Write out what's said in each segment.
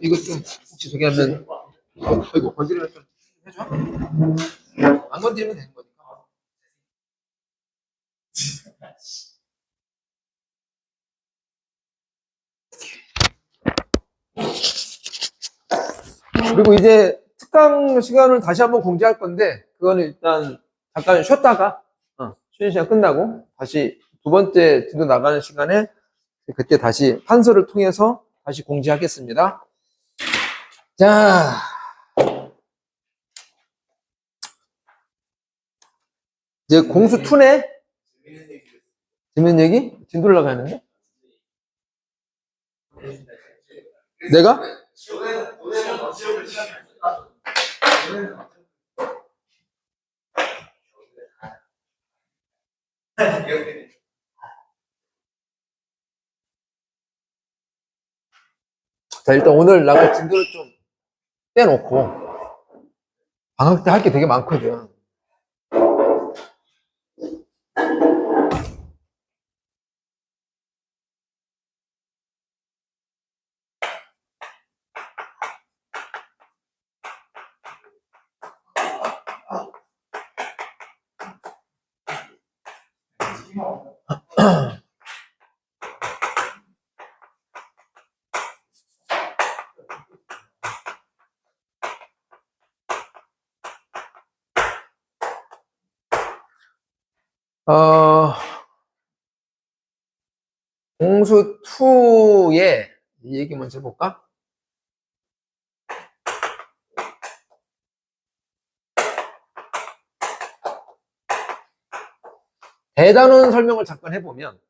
이거 좀 혹시 저기 하면 이거 건드리면 좀 해줘? 안 건드리면 되는 거니까. 그리고 이제 특강 시간을 다시 한번 공지할 건데 그거는 일단 잠깐 쉬었다가 쉬는 시간 끝나고 다시 두 번째 진도 나가는 시간에 그때 다시 판서를 통해서 다시 공지하겠습니다. 자, 이제 공수 2네. 재밌는 얘기? 진도 올라가는데? 내가? 자, 일단 오늘 나갈 진도를 좀 빼놓고 방학 때 할 게 되게 많거든. 공수 2의 얘기 먼저 해볼까? 대단원 설명을 잠깐 해보면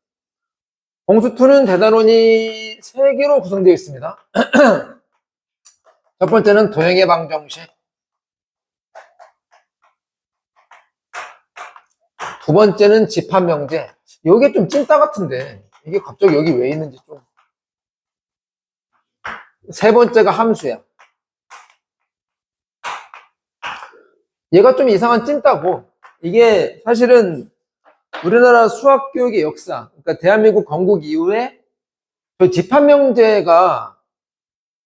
공수 2는 대단원이 3개로 구성되어 있습니다. 첫 번째는 도형의 방정식, 두 번째는 집합명제. 이게 좀 찐따 같은데 이게 갑자기 여기 왜 있는지 좀. 세 번째가 함수야. 얘가 좀 이상한 찐따고 이게 사실은 우리나라 수학교육의 역사, 그러니까 대한민국 건국 이후에 저 집합명제가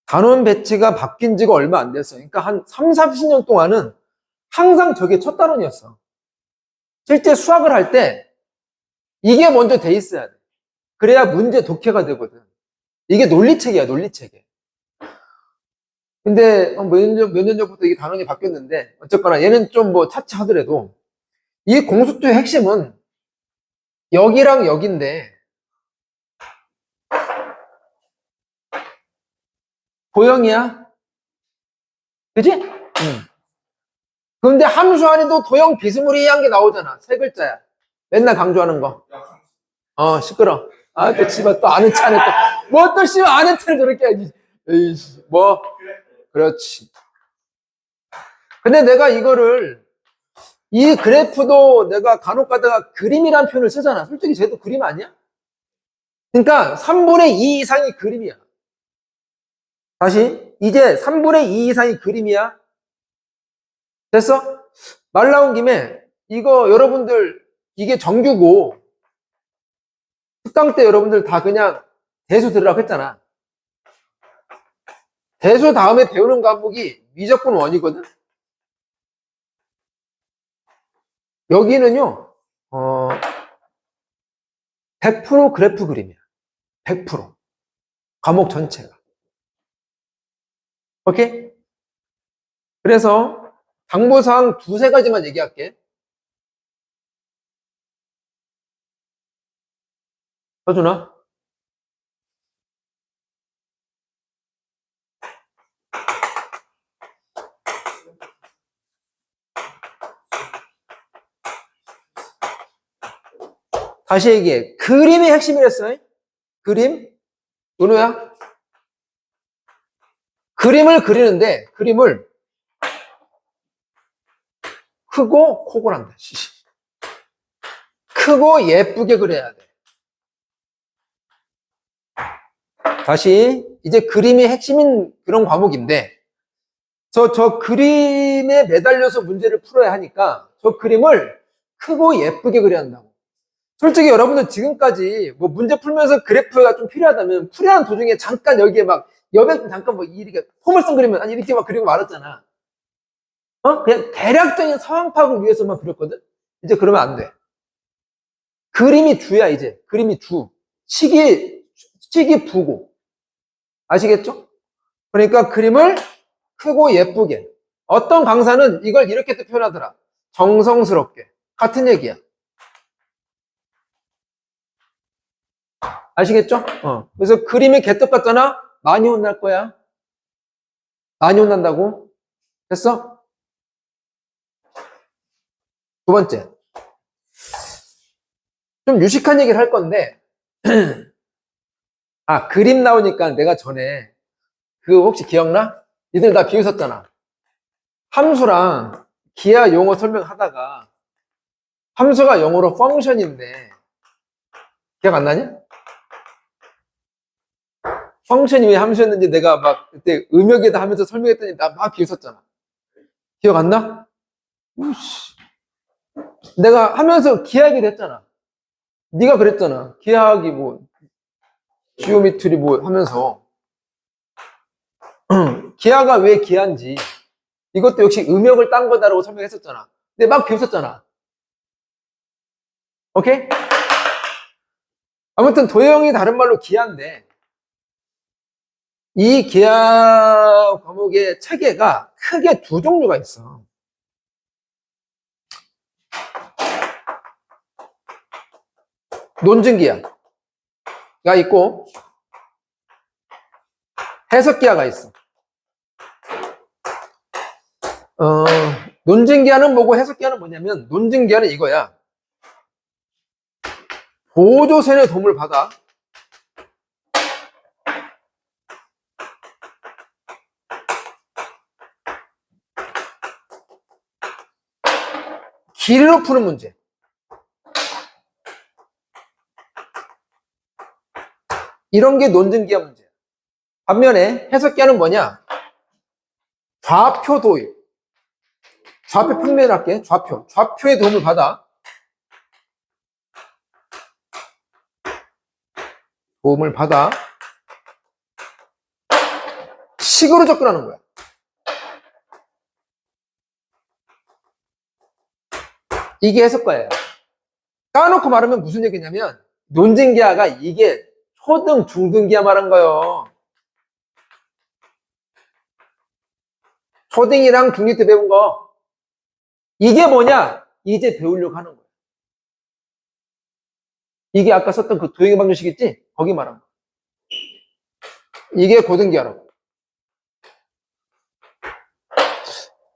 단원 배치가 바뀐 지가 얼마 안 됐어요. 그러니까 한 3, 40년 동안은 항상 저게 첫 단원이었어. 실제 수학을 할 때 이게 먼저 돼 있어야 돼. 그래야 문제 독해가 되거든. 이게 논리체계야, 논리체계. 근데 몇 년 전부터 이게 단원이 바뀌었는데 어쨌거나 얘는 좀 뭐 차치하더라도 이 공수투의 핵심은 여기랑 여기인데 도형이야. 그지? 근데 함수 안에도 도형 비스무리한 게 나오잖아. 세 글자야. 맨날 강조하는 거. 시끄러. 또 씨발 또 아는 체 안에 또 뭐 또 씨발 아는 체를 저렇게 하지. 에이씨, 뭐 그렇지. 근데 내가 이거를 이 그래프도 내가 간혹 가다가 그림이란 표현을 쓰잖아. 솔직히 쟤도 그림 아니야? 그러니까 3분의 2 이상이 그림이야. 다시 이제 3분의 2 이상이 그림이야. 됐어? 말 나온 김에 이거 여러분들 이게 정규고 특강 때 여러분들 다 그냥 대수 들으라고 했잖아. 대수 다음에 배우는 과목이 미적분 원이거든. 여기는요 100% 그래프 그림이야. 100% 과목 전체가. 오케이? 그래서 당부사항 두세 가지만 얘기할게. 서준아? 다시 얘기해. 그림이 핵심이랬어. 그림? 은우야? 그림을 그리는데 그림을 크고 코골한다. 크고 예쁘게 그려야 돼. 다시 이제 그림이 핵심인 그런 과목인데 저 그림에 매달려서 문제를 풀어야 하니까 저 그림을 크고 예쁘게 그려야 한다고. 솔직히 여러분들 지금까지 뭐 문제 풀면서 그래프가 좀 필요하다면 풀이하는 도중에 잠깐 여기에 막 여백 잠깐 뭐 이렇게 포물선 그리면 아니 이렇게 막 그리고 말았잖아. 그냥 대략적인 상황 파악을 위해서만 그렸거든. 이제 그러면 안 돼. 그림이 주야 이제. 그림이 주. 식이 부고. 아시겠죠? 그러니까 그림을 크고 예쁘게. 어떤 강사는 이걸 이렇게 또 표현하더라. 정성스럽게. 같은 얘기야. 아시겠죠? 그래서 그림이 개떡 같잖아? 많이 혼날 거야. 많이 혼난다고. 됐어? 두 번째. 좀 유식한 얘기를 할 건데, 그림 나오니까 내가 전에, 혹시 기억나? 니들 나 비웃었잖아. 함수랑 기하 용어 설명하다가, 함수가 영어로 펑션인데, 기억 안 나냐? 펑션이 왜 함수였는지 내가 막 그때 음역에다 하면서 설명했더니 나 막 비웃었잖아. 기억 안 나? 우씨. 내가 하면서 기하하기도 했잖아. 네가 그랬잖아. 기하하기 뭐 지오메트리 뭐 하면서 기하가 왜 기하인지 이것도 역시 음역을 딴 거다라고 설명했었잖아. 근데 막 비웃었잖아. 오케이? 아무튼 도형이 다른 말로 기하인데 이 기하 과목의 체계가 크게 두 종류가 있어. 논증기하가 있고 해석기하가 있어. 논증기하는 뭐고 해석기하는 뭐냐면 논증기하는 이거야. 보조선의 도움을 받아 길이로 푸는 문제. 이런 게 논증기하 문제야. 반면에 해석기하는 뭐냐? 좌표 도입. 좌표 평면을 할게. 좌표의 도움을 받아 식으로 접근하는 거야. 이게 해석과예요. 까놓고 말하면 무슨 얘기냐면 논증기하가 이게 초등, 중등기하 말한 거예요. 초등이랑 중2 때 배운 거. 이게 뭐냐? 이제 배우려고 하는 거야. 이게 아까 썼던 그 도형의 방정식 있지? 거기 말한 거. 이게 고등기하라고.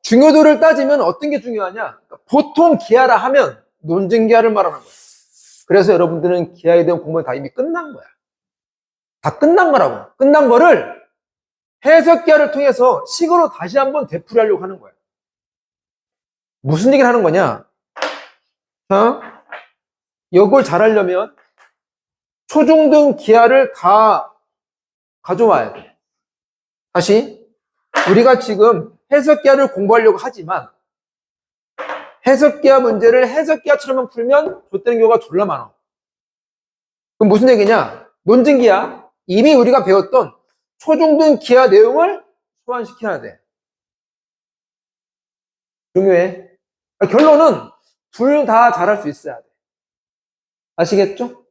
중요도를 따지면 어떤 게 중요하냐? 보통 기하라 하면 논증기하를 말하는 거야. 그래서 여러분들은 기하에 대한 공부는 다 이미 끝난 거야. 다 끝난 거라고. 끝난 거를 해석기하를 통해서 식으로 다시 한번 되풀이하려고 하는 거야. 무슨 얘기를 하는 거냐? 이걸 잘하려면 초중등 기하를 다 가져와야 돼. 다시 우리가 지금 해석기하를 공부하려고 하지만 해석기하 문제를 해석기하처럼만 풀면 좆되는 경우가 졸라 많아. 그럼 무슨 얘기냐? 논증기하 이미 우리가 배웠던 초중등 기하 내용을 소환시켜야 돼. 중요해. 결론은 둘 다 잘할 수 있어야 돼. 아시겠죠?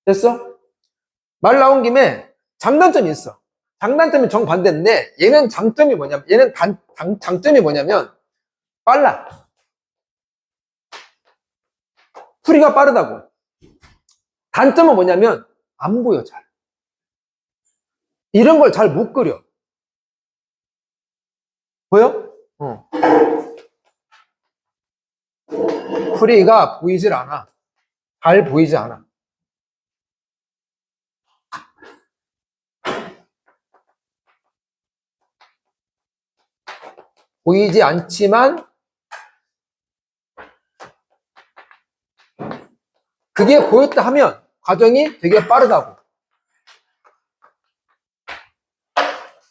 됐어? 말 나온 김에 장단점이 있어. 장단점이 정반대인데 얘는 장점이 뭐냐면 얘는 장점이 뭐냐면 빨라. 풀이가 빠르다고. 단점은 뭐냐면 안 보여 잘. 이런 걸 잘 못 그려. 보여? 풀이가 보이질 않아. 잘 보이지 않아. 보이지 않지만 그게 보였다 하면 과정이 되게 빠르다고.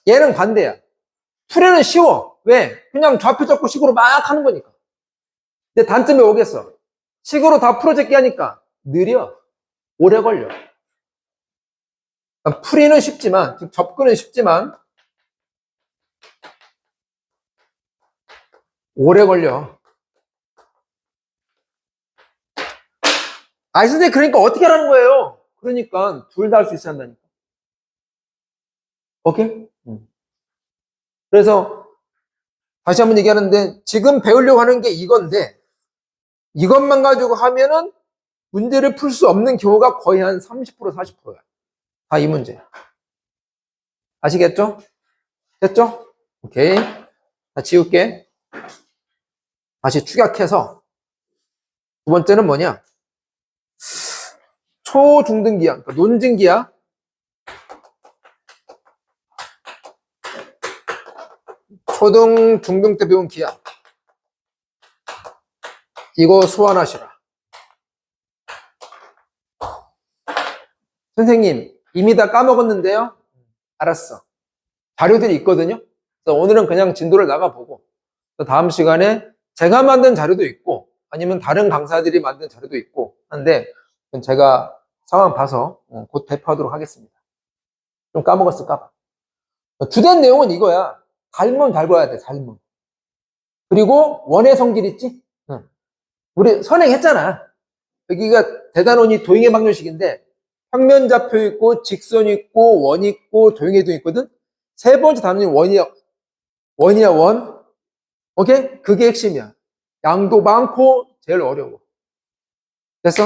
얘는 반대야. 풀이는 쉬워. 왜? 그냥 좌표 잡고 식으로 막 하는 거니까. 근데 단점이 오겠어. 식으로 다 풀어제기 하니까 느려. 오래 걸려. 풀이는 쉽지만, 즉 접근은 쉽지만, 오래 걸려. 아이, 선생님, 그러니까 어떻게 하라는 거예요? 그러니까, 둘 다 할 수 있어야 한다니까. 오케이? 그래서, 다시 한번 얘기하는데, 지금 배우려고 하는 게 이건데, 이것만 가지고 하면은, 문제를 풀 수 없는 경우가 거의 한 30%, 40%야. 다 이 문제. 아시겠죠? 됐죠? 오케이. 다 지울게. 다시 축약해서, 두 번째는 뭐냐? 초중등기하, 그러니까 논증기하, 초등, 중등 때 배운 기하. 이거 소환하시라. 선생님, 이미 다 까먹었는데요? 알았어. 자료들이 있거든요? 그래서 오늘은 그냥 진도를 나가보고, 다음 시간에 제가 만든 자료도 있고, 아니면 다른 강사들이 만든 자료도 있고, 한데, 제가 상황 봐서 곧 배포하도록 하겠습니다. 좀 까먹었을까봐. 주된 내용은 이거야. 닮은 잘 봐야 돼, 닮은. 그리고 원의 성질 있지? 우리 선행했잖아. 여기가 대단원이 도형의 방정식인데 평면좌표 있고 직선 있고 원 있고 도형의 도 있거든. 세 번째 단원이 원이야. 원이야, 원. 오케이? 그게 핵심이야. 양도 많고 제일 어려워. 됐어?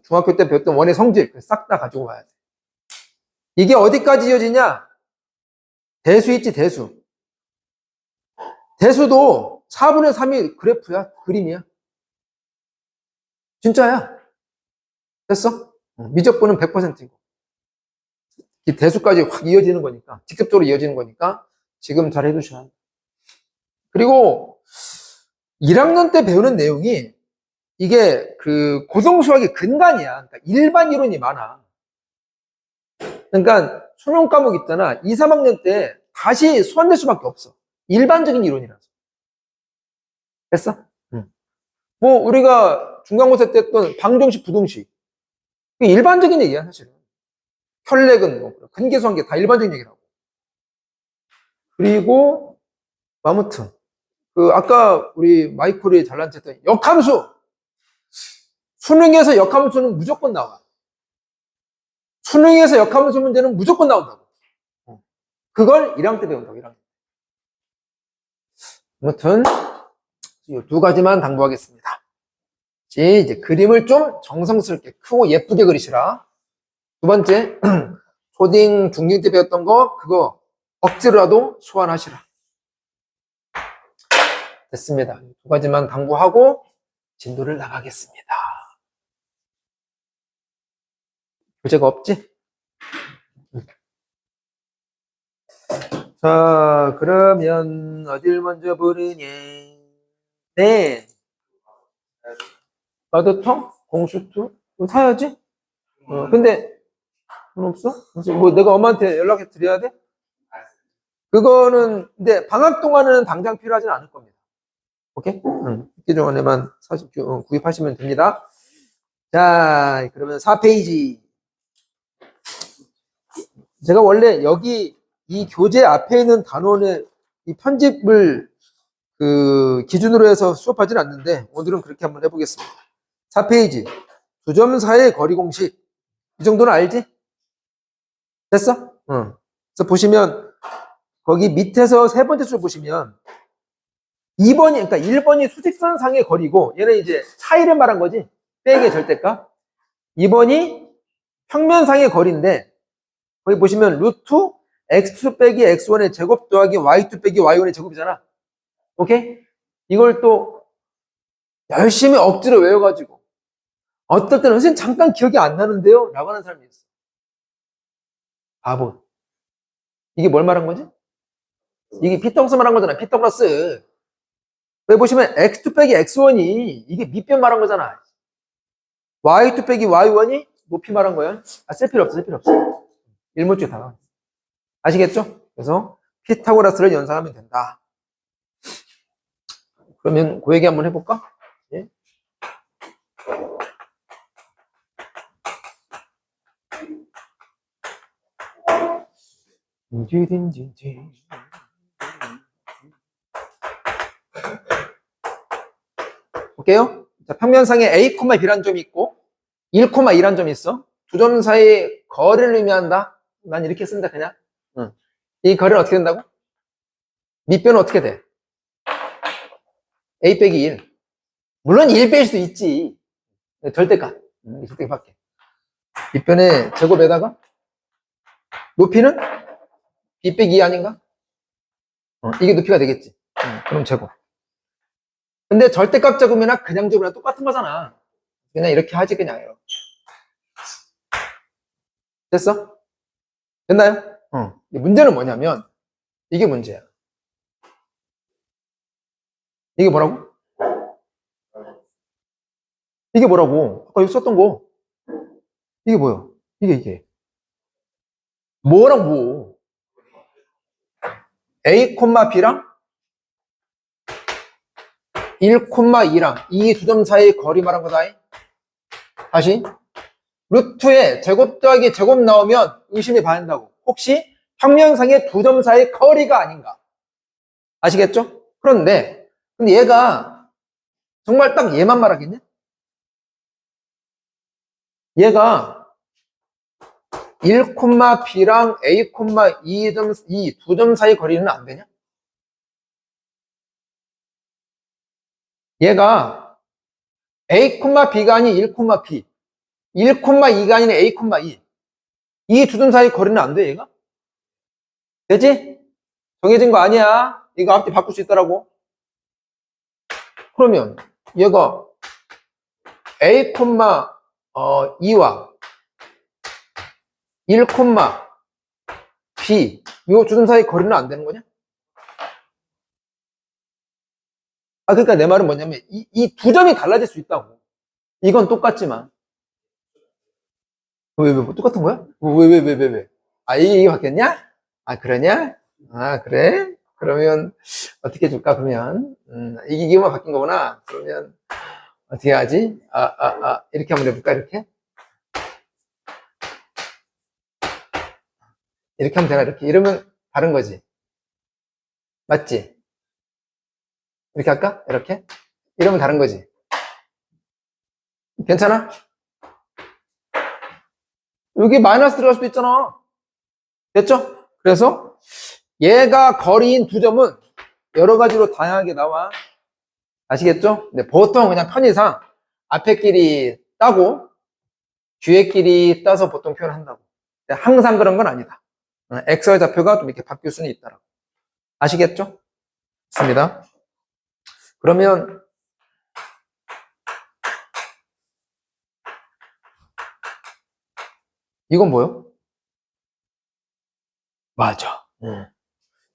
중학교 때 배웠던 원의 성질 싹 다 가지고 와야 돼. 이게 어디까지 이어지냐? 대수 있지, 대수. 대수도 4분의 3이 그래프야, 그림이야. 진짜야. 됐어? 미적분은 100%이고. 이 대수까지 확 이어지는 거니까, 직접적으로 이어지는 거니까, 지금 잘 해두셔야 합니다. 그리고 1학년 때 배우는 내용이, 이게 그 고등수학의 근간이야. 그러니까 일반 이론이 많아. 그러니까 수능 과목 있잖아. 2, 3학년 때 다시 소환될 수밖에 없어. 일반적인 이론이라서. 됐어? 뭐, 우리가 중간고사 때 했던 방정식, 부등식. 일반적인 얘기야, 사실은. 혈렉은 뭐, 근계수한 게 다 일반적인 얘기라고. 그리고, 아무튼, 아까 우리 마이콜이 잘난 체 했던 역함수! 수능에서 역함수는 무조건 나와. 수능에서 역함수 문제는 무조건 나온다고. 그걸 1학년 때 배운다고, 1학년. 아무튼, 이 두 가지만 당부하겠습니다. 이제 그림을 좀 정성스럽게 크고 예쁘게 그리시라. 두 번째, 초딩, 중딩 때 배웠던 거, 그거 억지로라도 소환하시라. 됐습니다. 두 가지만 당부하고 진도를 나가겠습니다. 교재가 없지? 자, 그러면 어딜 먼저 부르냐? 네. 마더통? 공수투? 이거 사야지? 근데 돈 없어? 뭐 내가 엄마한테 연락해 드려야 돼? 그거는 근데 방학 동안은 당장 필요하진 않을 겁니다. 오케이? 학기 동안에만 구입하시면 됩니다. 자, 그러면 4페이지. 제가 원래 여기 이 교재 앞에 있는 단원의 이 편집을 기준으로 해서 수업하진 않는데 오늘은 그렇게 한번 해보겠습니다. 4페이지. 두 점 사이의 거리 공식. 이 정도는 알지? 됐어? 그래서 보시면 거기 밑에서 세 번째 줄 보시면 2번이, 그러니까 1번이 수직선상의 거리고 얘는 이제 차이를 말한 거지. 빼기의 절대값. 2번이 평면상의 거리인데 거기 보시면 루트 x2 빼기 x1의 제곱 더하기 y2 빼기 y1의 제곱이잖아. 오케이? 이걸 또 열심히 억지로 외워가지고 어떨 때는 선생님 잠깐 기억이 안 나는데요? 라고 하는 사람이 있어. 바보. 이게 뭘 말한 거지? 이게 피타고라스 말한 거잖아. 피타고라스. 여기 보시면 x2 빼기 x1이 이게 밑변 말한 거잖아. y2 빼기 y1이 높이 말한 거야. 쓸 필요 없어, 쓸 필요 없어. 일문쪽에 다 나와. 아시겠죠? 그래서 피타고라스를 연상하면 된다. 그러면 그 얘기 한번 해볼까? 예? 볼게요. 자, 평면상에 A, B라는 점이 있고 1, 2라는 점이 있어. 두 점 사이의 거리를 의미한다. 난 이렇게 쓴다 그냥. 응. 이 거리는 어떻게 된다고? 밑변은 어떻게 돼? A 빼기 1. 물론 1 빼일 수도 있지. 절대값. 절대값밖에. 밑변의 제곱에다가 높이는 B 빼기 2 아닌가? 이게 높이가 되겠지. 그럼 제곱. 근데 절대값 제곱이나 그냥 제곱이나 똑같은 거잖아. 그냥 이렇게 하지 그냥. 됐어? 됐나요? 문제는 뭐냐면 이게 문제야. 이게 뭐라고? 이게 뭐라고? 아까 여기 썼던 거. 이게 뭐야? 이게. 뭐랑 뭐? A, B랑 1, 2랑 이 두 점 사이의 거리 말한 거다. 다시. 루트에 제곱 더하기 제곱 나오면 의심이 반한다고. 혹시 평면상의 두 점 사이의 거리가 아닌가? 아시겠죠? 그런데 얘가 정말 딱 얘만 말하겠냐? 얘가 1, B랑 A, 이 두 점 사이 거리는 안 되냐? 얘가 A, B가 아닌 1, B 1, 2가 아닌 A, 2 이 두 점 사이 거리는 안 돼, 얘가? 되지? 정해진 거 아니야. 이거 앞뒤 바꿀 수 있더라고. 그러면 얘가 A, 2와 1, B 이 두 점 사이 거리는 안 되는 거냐? 그러니까 내 말은 뭐냐면 이 두 점이 달라질 수 있다고. 이건 똑같지만 왜 똑같은 거야? 왜? 이게 바뀌었냐? 그러냐? 그래? 그러면 어떻게 해줄까? 그러면 이게만 바뀐 거구나. 그러면 어떻게 하지? 이렇게 한번 해볼까? 이렇게 하면 되나? 이렇게 이러면 다른 거지. 맞지? 이렇게 할까? 이렇게? 이러면 다른 거지. 괜찮아? 여기 마이너스 들어갈 수도 있잖아. 됐죠? 그래서 얘가 거리인 두 점은 여러 가지로 다양하게 나와. 아시겠죠? 근데 보통 그냥 편의상 앞에 끼리 따고 뒤에 끼리 따서 보통 표현한다고. 항상 그런 건 아니다. 엑서의 좌표가 좀 이렇게 바뀔 수는 있다라고. 아시겠죠? 좋습니다. 그러면 이건 뭐요? 맞아.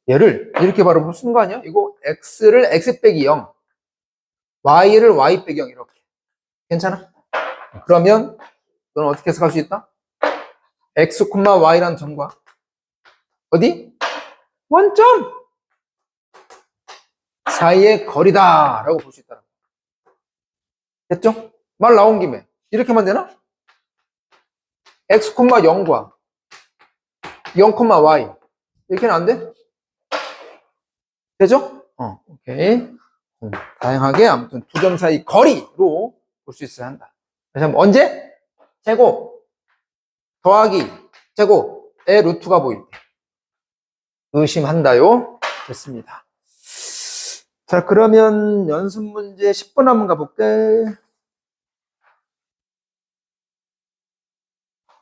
얘를 이렇게 바로 쓰는 거 아니야? 이거 x를 x 빼기 0, y를 y 빼기 0 이렇게. 괜찮아? 그러면 너는 어떻게 해석할 수 있다? x, y라는 점과 어디? 원점 사이의 거리다 라고 볼 수 있다. 됐죠? 말 나온 김에 이렇게만 되나? x, 0과 0, y 이렇게는 안 돼? 되죠? 오케이. 다양하게 아무튼 두 점 사이 거리로 볼 수 있어야 한다. 다시 한번 언제? 제곱 더하기 제곱의 루트가 보일 때 의심한다요. 됐습니다. 자, 그러면 연습 문제 10번 한번 가볼게.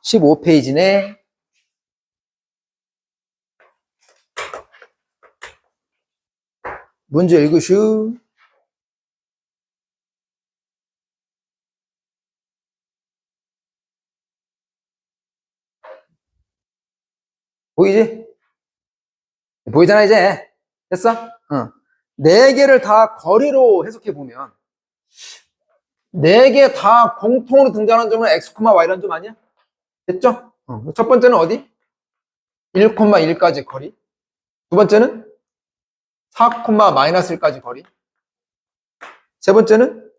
15페이지네. 문제 읽으슈. 보이지? 보이잖아, 이제. 됐어? 네 개를 다 거리로 해석해보면, 네 개 다 공통으로 등장하는 점은 x, y라는 점 아니야? 됐죠? 첫 번째는 어디? 1, 1까지 거리. 두 번째는 4, 마이너스 1까지 거리. 세 번째는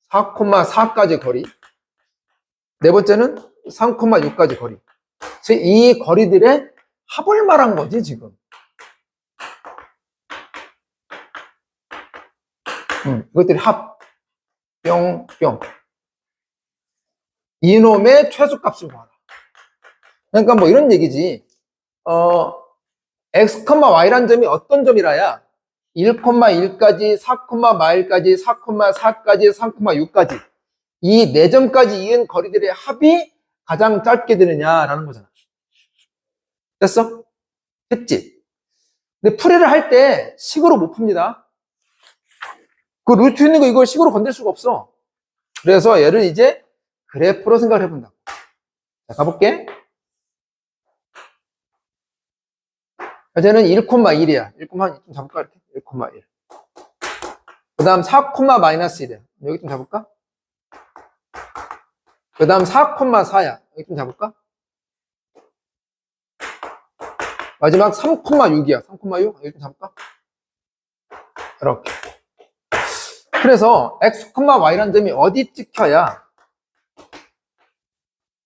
4, 4까지 거리. 네 번째는 3, 6까지 거리. 이 거리들의 합을 말한 거지, 지금. 이것들이 합, 뿅, 뿅. 이놈의 최소값을 구하라. 그러니까 뭐 이런 얘기지. x, y란 점이 어떤 점이라야 1,1까지, 4,1까지, 4,4까지, 3,6까지 이 4점까지 이은 거리들의 합이 가장 짧게 되느냐라는 거잖아. 됐어? 했지? 근데 풀이를 할 때 식으로 못 풉니다. 그 루트 있는 거 이걸 식으로 건들 수가 없어. 그래서 얘를 이제 그래프로 생각을 해본다. 자, 가볼게. 쟤는 1,1이야. 1, 좀 잡을까? 이렇게. 1,1. 그 다음 4,-1이야. 여기 좀 잡을까? 그 다음 4,4야. 여기 좀 잡을까? 마지막 3,6이야. 3,6? 여기 좀 잡을까? 이렇게. 그래서 x, y라는 점이 어디 찍혀야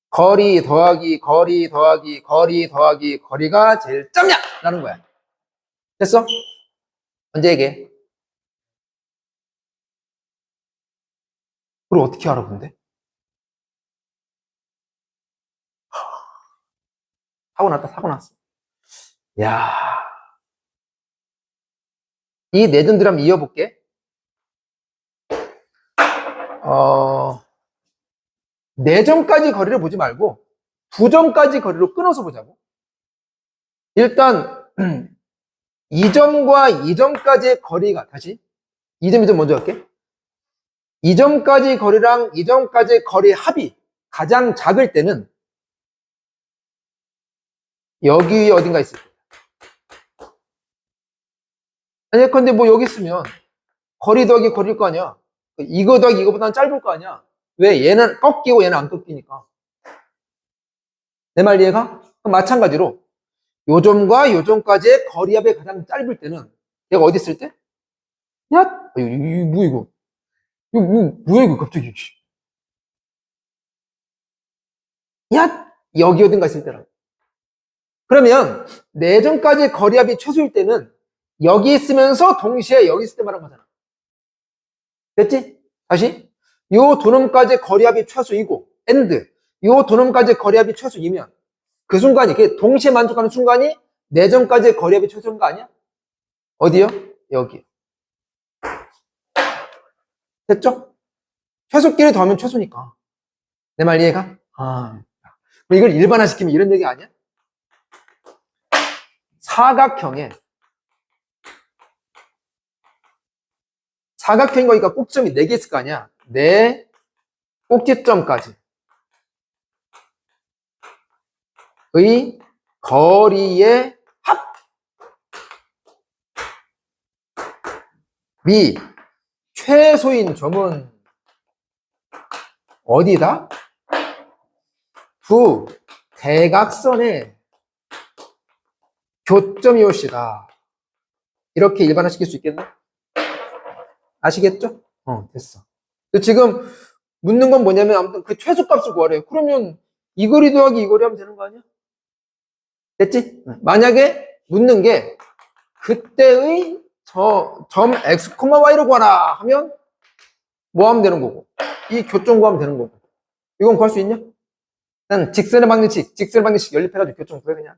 거리 더하기 거리 더하기 거리 더하기 거리가 제일 짧냐? 라는 거야. 됐어? 언제 얘기해? 그걸 어떻게 알아본대? 사고 났다, 사고 났어. 야, 이 네 점들 한번 이어볼게. 4점까지 거리를 보지 말고 2점까지 거리로 끊어서 보자고. 일단 2점과 2점까지의 거리가 다시 2점, 2점 먼저 할게. 2점까지 거리랑 2점까지의 거리의 합이 가장 작을 때는 여기 어딘가 있을 거야. 아니, 근데 뭐 여기 있으면 거리 더하기 거리일 거 아니야. 이거 더하기 이거보다는 짧을 거 아니야. 왜? 얘는 꺾이고 얘는 안 꺾이니까. 내 말 이해가? 그럼 마찬가지로 요 점과 요 점까지의 거리합이 가장 짧을 때는 얘가 어디 있을 때? 야, 뭐 이거? 이거 뭐야 이거 갑자기? 야, 여기 어딘가 있을 때라. 그러면 4점까지 거리합이 최소일 때는 여기 있으면서 동시에 여기 있을 때 말한 거잖아. 됐지? 다시. 요 두 놈까지 거리합이 최소이고 and 요 두 놈까지 거리합이 최소이면 그 순간이 동시에 만족하는 순간이 4점까지 거리합이 최소인 거 아니야? 어디요? 여기. 됐죠? 최소끼리 더하면 최소니까. 내 말 이해가? 이걸 일반화시키면 이런 얘기 아니야? 사각형인 거니까 꼭점이 4개 있을 거 아니야? 4 꼭지점까지 의 거리의 합이 최소인 점은 어디다? 두 대각선의 교점이올시다. 이렇게 일반화시킬 수 있겠네? 아시겠죠? 됐어. 지금 묻는 건 뭐냐면 아무튼 그 최소값을 구하래요. 그러면 이 거리 더하기 이 거리 하면 되는 거 아니야? 됐지? 만약에 묻는 게 그때의 점 x, y로 구하라 하면 뭐 하면 되는 거고 이 교점 구하면 되는 거고 이건 구할 수 있냐? 난 직선의 방정식 연립해가지고 교점 구해 그냥.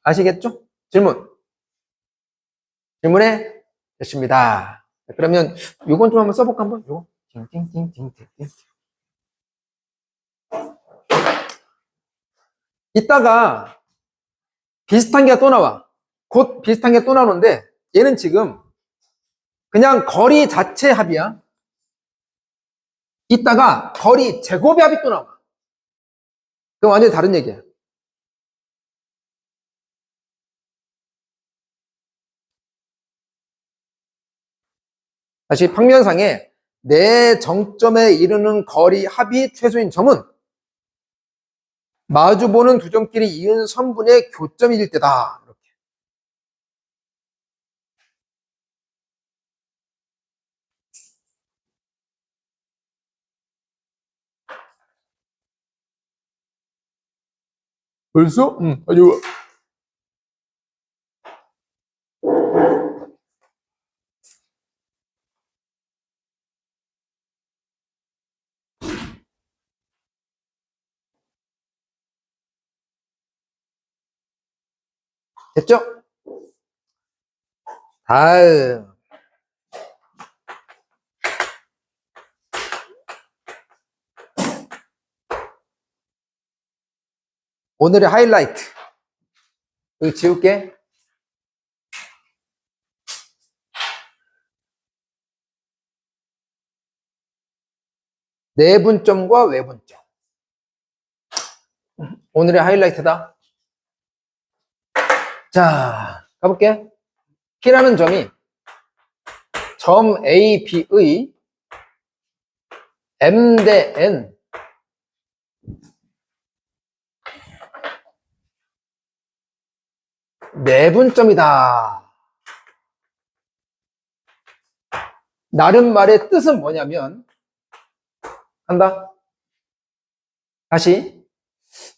아시겠죠? 질문해 됐습니다. 그러면 요건 좀 한번 써볼까 한번? 요거 띵띵띵띵띵. 이따가 비슷한 게 또 나와. 곧 비슷한 게 또 나오는데 얘는 지금 그냥 거리 자체 합이야. 이따가 거리 제곱의 합이 또 나와. 그건 완전히 다른 얘기야. 다시 평면상에 내 정점에 이르는 거리 합이 최소인 점은 마주보는 두 점끼리 이은 선분의 교점일 때다. 이렇게. 벌써? 아주 됐죠? 다음. 오늘의 하이라이트. 여기 지울게. 내분점과 외분점. 오늘의 하이라이트다. 자, 가볼게. P라는 점이 점 A, B의 M 대 N 내분점이다. 나름 말의 뜻은 뭐냐면, 한다. 다시.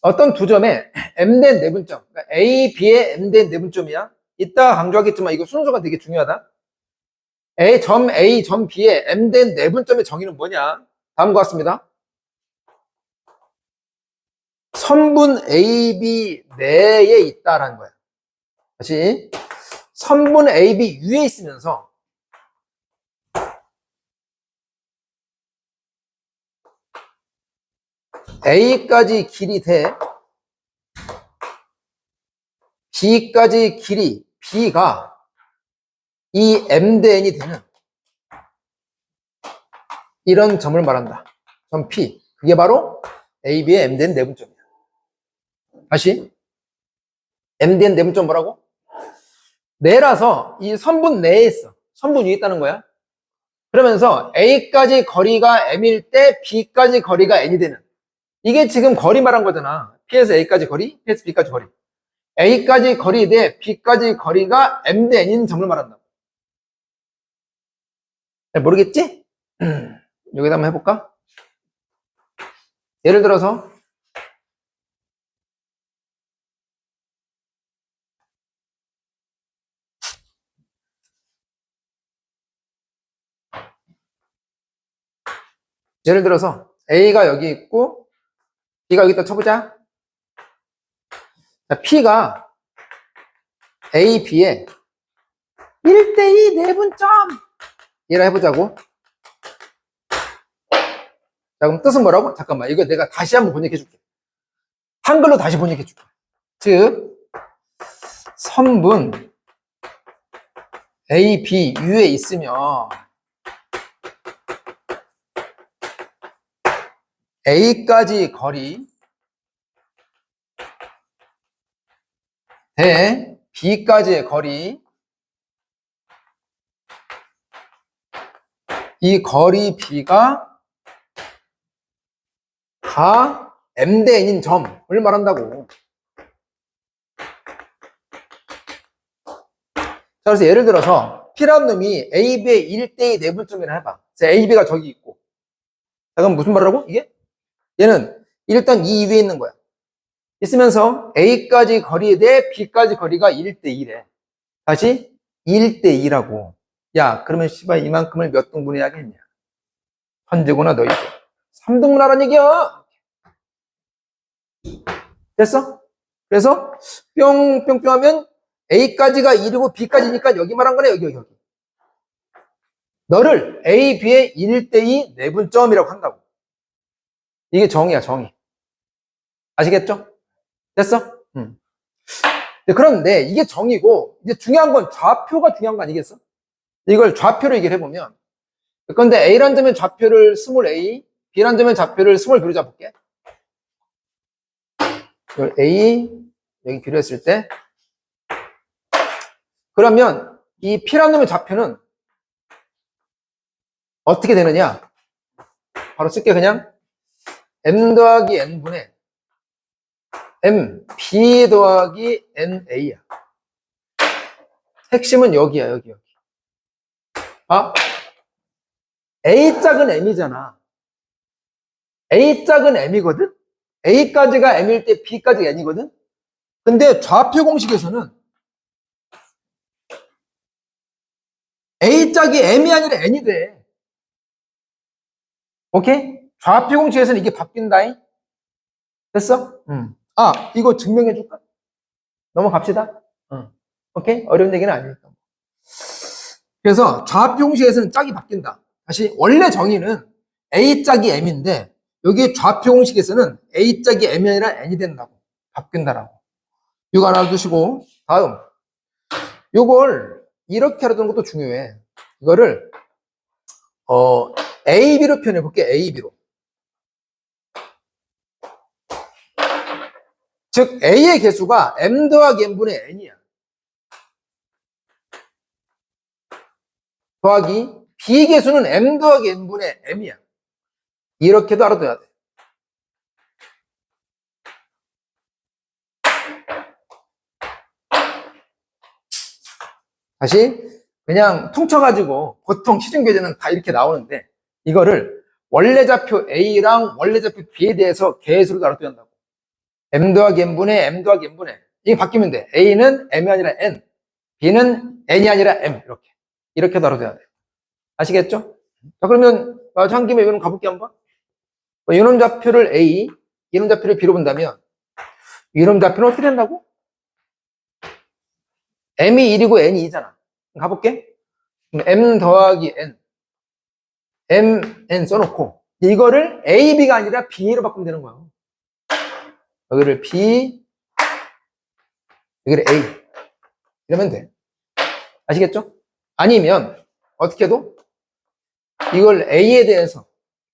어떤 두 점에 M 대 내분점, 그러니까 A, B의 M 대 내분점이야. 이따가 강조하겠지만 이거 순서가 되게 중요하다. 점 A, 점 B의 M 대 내분점의 정의는 뭐냐? 다음과 같습니다. 선분 AB 내에 있다라는 거야. 다시. 선분 AB 위에 있으면서 A까지 길이 대 B까지 길이 B가 이 M 대 N이 되는 이런 점을 말한다. 점 P. 그게 바로 AB의 M 대 N 내분점이야. 다시. M 대 N 내분점 뭐라고? 내라서 이 선분 내에 있어. 선분 위에 있다는 거야. 그러면서 A까지 거리가 M일 때 B까지 거리가 N이 되는. 이게 지금 거리 말한 거잖아. P에서 A까지 거리, P에서 B까지 거리. A까지 거리 대 B까지 거리가 M 대 N인 점을 말한다. 모르겠지? 여기다 한번 해볼까? 예를 들어서 A가 여기 있고 B가 여기다 쳐보자. 자, P가 A, B에 1대2 내분점 이라 해보자고. 자, 그럼 뜻은 뭐라고? 잠깐만, 이거 내가 다시 한번 번역해 줄게. 한글로 다시 번역해 줄게. 즉, 선분 A, B 위에 있으면 A까지 거리 대 B까지의 거리, 이 거리 B가 다 M 대 N인 점을 말한다고. 자, 그래서 예를 들어서 P라는 놈이 AB의 1대2 내분점이라 해봐. AB가 저기 있고. 자, 그럼 무슨 말이라고? 이게? 얘는 일단 이 위에 있는 거야. 있으면서 A까지 거리 대 B까지 거리가 1대2래. 다시 1대2라고. 야, 그러면 씨발 이만큼을 몇 등분 해야겠냐? 천재구나 너희들. 3등분 하라는 얘기야. 됐어? 그래서 뿅뿅뿅 하면 A까지가 1이고 B까지니까 여기 말한 거네. 여기. 너를 A, B의 1대2 내분점이라고 한다고. 이게 정의야, 정의. 아시겠죠? 됐어? 그런데 이게 정의고, 이제 중요한 건 좌표가 중요한 거 아니겠어? 이걸 좌표로 얘기를 해보면, 그런데 A란 점의 좌표를 스몰 a, B란 점의 좌표를 스몰 b로 잡을게. 이걸 A, 여기 B로 했을 때, 그러면 이 P란 놈의 좌표는 어떻게 되느냐? 바로 쓸게, 그냥. M 더하기 N분의 M, B 더하기 NA야. 핵심은 여기야, 여기. 아, A 짝은 M이잖아. A 짝은 M이거든? A까지가 M일 때 B까지가 N이거든? 근데 좌표 공식에서는 A 짝이 M이 아니라 N이 돼. 오케이? 좌표 공식에서는 이게 바뀐다. 됐어? 아, 이거 증명해 줄까? 넘어갑시다. 오케이? 어려운 얘기는 아니니까. 그래서 좌표공식에서는 짝이 바뀐다. 다시 원래 정의는 A 짝이 M인데 여기 좌표공식에서는 A 짝이 M이 아니라 N이 된다고. 바뀐다라고. 이거 하나 두시고 다음 요걸 이렇게 알아두는 것도 중요해. 이거를 AB로 표현해 볼게. AB로. 즉 A의 개수가 M 더하기 N분의 N이야. 더하기 B 개수는 M 더하기 N분의 M이야. 이렇게도 알아둬야 돼. 다시 그냥 퉁쳐가지고 보통 시중교재는 다 이렇게 나오는데 이거를 원래 좌표 A랑 원래 좌표 B에 대해서 개수로 알아둬야 한다고. M 더하기 N분의 M 더하기 N분의 N. 이게 바뀌면 돼. A는 M이 아니라 N, B는 N이 아니라 M. 이렇게도 알아둬야 돼. 아시겠죠? 자, 그러면 한 김에 이거는 가볼게 한번. 이놈 좌표를 A, 이놈 좌표를 B로 본다면 이놈 좌표는 어떻게 된다고? M이 1이고 N이 2잖아. 가볼게. M 더하기 N, N 써놓고 이거를 A, B가 아니라 B로 바꾸면 되는 거야. 여기를 B, 여기를 A 이러면 돼. 아시겠죠? 아니면 어떻게 해도 이걸 A에 대해서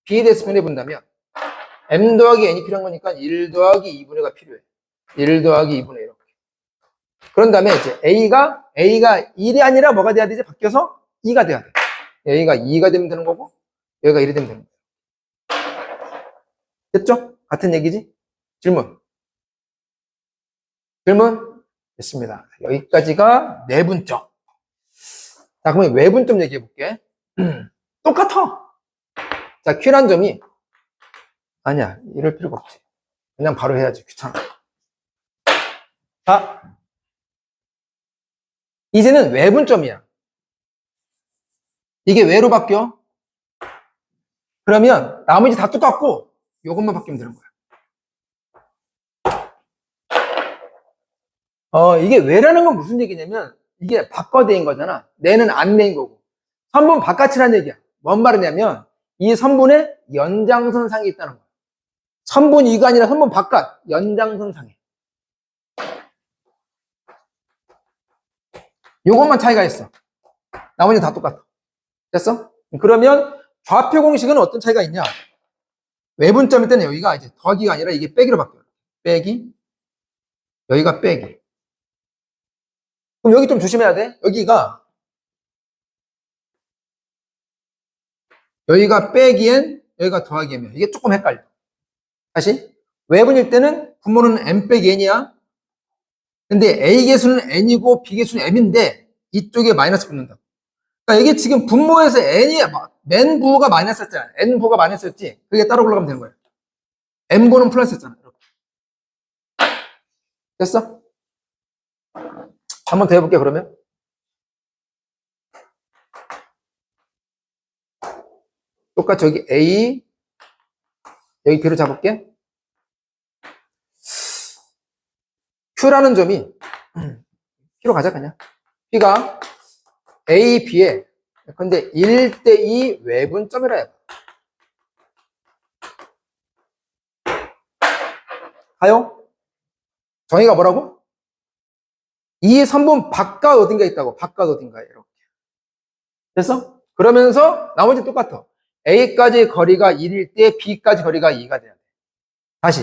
B에 대해서 변해 본다면 M 더하기 N이 필요한 거니까 1 더하기 2분의 1가 필요해. 1 더하기 2분의 1 이렇게. 그런 다음에 이제 A가 1이 아니라 뭐가 돼야 되지? 바뀌어서 2가 돼야 돼. A가 2가 되면 되는 거고 여기가 1이 되면 되는 거야. 됐죠? 같은 얘기지? 질문. 됐습니다. 여기까지가 내분점. 자, 그러면 외분점 얘기해 볼게. 똑같아. 자, Q란 점이 아니야. 이럴 필요가 없지. 그냥 바로 해야지. 귀찮아. 자, 이제는 외분점이야. 이게 왜로 바뀌어? 그러면 나머지 다 똑같고 이것만 바뀌면 되는 거야. 이게 왜라는 건 무슨 얘기냐면 이게 바꿔대인 거잖아. 내는 안 내인 거고. 선분 바깥이라는 얘기야. 뭔 말이냐면 이 선분의 연장선상에 있다는 거야. 선분 이가 아니라 선분 바깥 연장선상에. 요것만 차이가 있어. 나머지 다 똑같아. 됐어? 그러면 좌표 공식은 어떤 차이가 있냐? 외분점일 때는 여기가 이제 더하기가 아니라 이게 빼기로 바뀌어요. 빼기, 여기가 빼기. 그럼 여기 좀 조심해야 돼. 여기가 빼기엔 여기가 더하기면 이게 조금 헷갈려. 다시 외분일 때는 분모는 M 빼기 N이야. 근데 A 개수는 N이고 B 개수는 M인데 이쪽에 마이너스 붙는다. 그러니까 이게 지금 분모에서 N이 맨 부호가 마이너스였잖아. N 부호가 마이너스였지. 그게 따로 올라가면 되는 거야. M 부호는 플러스였잖아. 이렇게. 됐어? 한번 더 해볼게 그러면. 똑같이 여기 A 여기 B로 잡을게. Q라는 점이 Q로 가자 그냥. B가 A, B에 근데 1대2 외분점이라 해봐. 가요? 정의가 뭐라고? 이 선분 바깥 어딘가 있다고. 바깥 어딘가에 이렇게. 됐어? 그러면서 나머지 똑같아. A까지 거리가 1일 때 B까지 거리가 2가 돼야 돼. 다시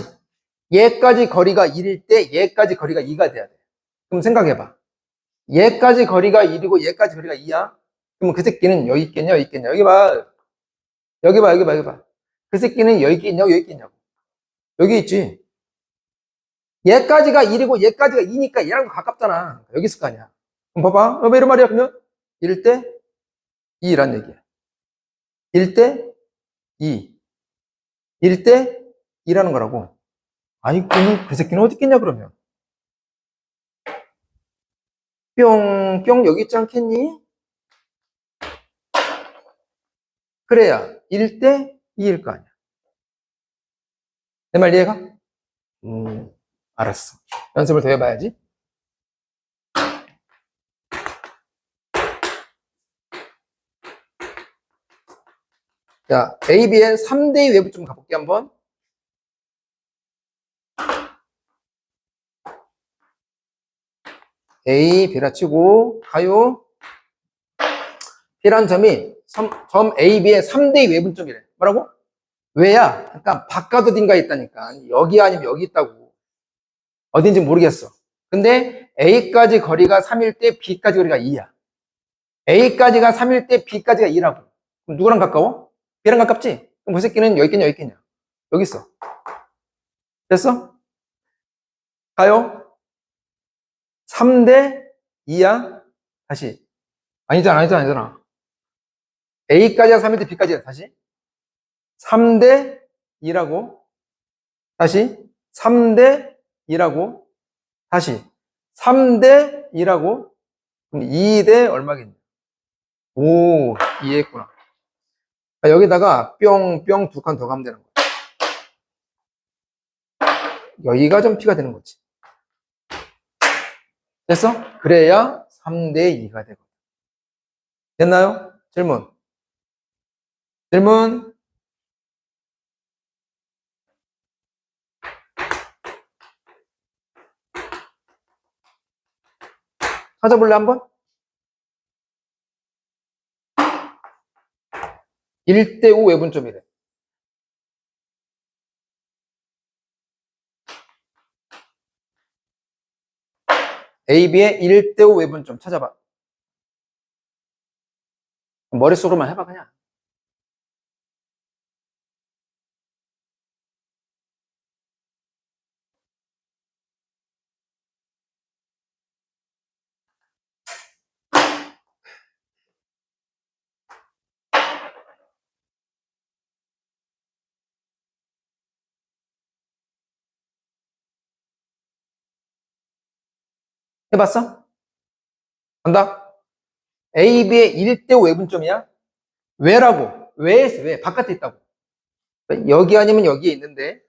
얘까지 거리가 1일 때 얘까지 거리가 2가 돼야 돼. 그럼 생각해봐. 얘까지 거리가 1이고 얘까지 거리가 2야? 그럼 그 새끼는 여기 있겠냐 여기 있겠냐. 여기 봐. 여기 봐. 그 새끼는 여기 있겠냐고 여기 있겠냐고. 여기 있지. 얘까지가 1이고 얘까지가 2니까 얘랑 가깝잖아. 여기 있을 거 아니야. 그럼 봐봐. 왜 이런 말이야? 그러면 1대 2란 얘기야. 1대 2. 1대 2라는 거라고. 아니, 그러면 그 새끼는 어디 있겠냐, 그러면. 뿅 여기 있지 않겠니? 그래야 1대 2일 거 아니야. 내 말 이해가? 알았어. 연습을 더 해봐야지. 자, AB의 3대2 외부 좀 가볼게, 한번. A, B라 치고, 가요. B란 점이 점 AB의 3대2 외분점이래. 뭐라고? 왜야? 그러니까 바깥 어딘가에 있다니까. 여기 아니면 여기 있다고. 어딘지 모르겠어. 근데 A까지 거리가 3일 때 B까지 거리가 2야. A까지가 3일 때 B까지가 2라고. 그럼 누구랑 가까워? B랑 가깝지? 그럼 그 새끼는 여기 있겠냐, 여기 있겠냐? 여기 있어. 됐어? 가요. 3대 2야? 다시. 아니잖아. A까지가 3일 때 B까지야. 다시. 3대 2라고. 다시. 3대 2라고. 다시. 3대 2라고. 그럼 2대 얼마겠냐? 오, 이해했구나. 여기다가 뿅뿅 두 칸 더 가면 되는 거야. 여기가 좀 P가 되는 거지. 됐어? 그래야 3대 2가 되거든. 됐나요? 질문. 찾아볼래, 한번? 1대5 외분점이래. AB의 1대5 외분점 찾아봐. 머릿속으로만 해봐, 그냥. 해봤어? 간다. AB의 1대5 외분점이야? 왜라고? 왜? 바깥에 있다고. 여기 아니면 여기에 있는데